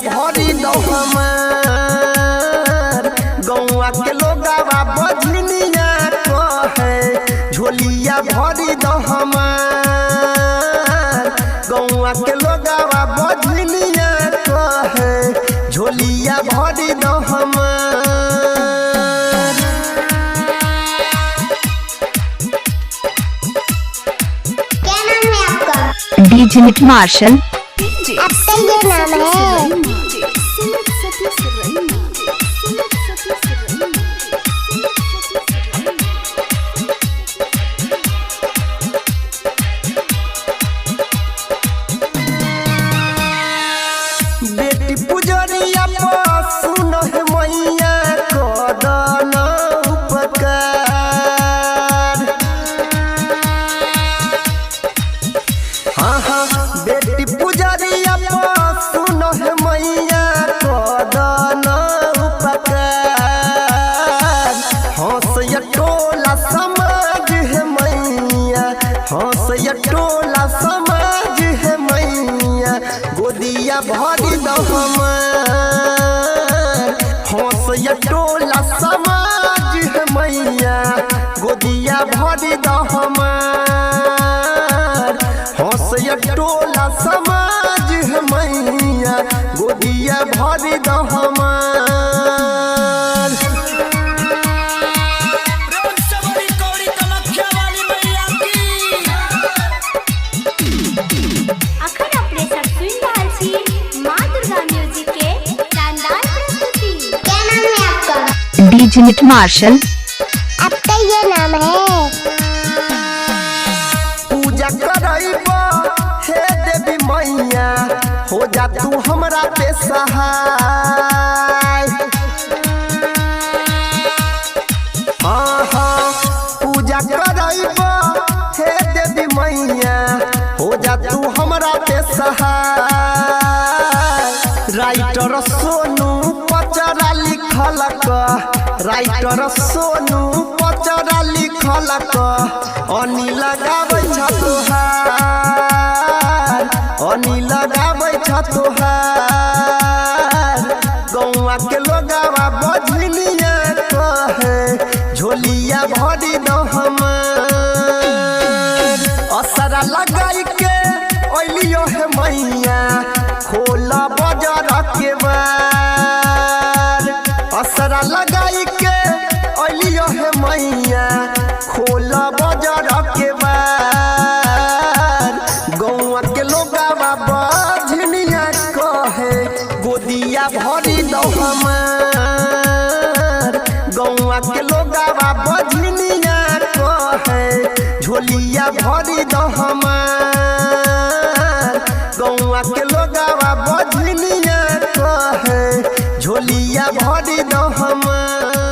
भरी दो हमार गौआ के लोगावा बजनिया कहे झोलिया भरी दो हमार गौआ के लोगावा बजनिया कहे झोलिया भरी दो हमार। क्या नाम है आपका? DJ Nit Marshal. आपका ये नाम है? बेटी पुजरिया सुन है मैया कदन उपकार। हाँ हाँ बेटी पुजरिया सुन है मैया कदन उपकार। हंस टोला समाज है मैया हंस टोला समाज है मैया गोदिया भरी दो हमार हंस टोला समाज है मैया गोदिया भरी दो हमार हंस टोला समाज है मैया गोदिया भरी दो हमार। अखन अपने सब सुन रहल छी माँ दुर्गा म्यूजिक के शानदार प्रस्तुति। क्या नाम है आपका? DJ Nit Marshal. आपका ये नाम है? पूजा करैबा हे देवी मैया हो जा तू हमरा पे सहाय। हाँ हाँ पूजा करैबा हे देवी मैया हो जा तू हमरा पे सहाय। राइटर सोनू पचरा लिखल राइटर सोनू पचरा लिखल अनी लगाबै छ तोहार अनी लगाबै छ तोहार गौआ के लोगावा बजनिया कहे झोलिया भरी दो हमार। असरा लगाई के ओलियो है मैया खोला बजार के बार। असरा लगाई के ओलियो है मैया खोला बजार के बार गौआ के लोगावा बजनिया कहे गोदिया भरी दो हमार गौआ के लोगावा बजनिया कहे झोलिया भरी दो हमार गौआ के लोगावा बजनिया कहे झोलिया भरी दो हमार।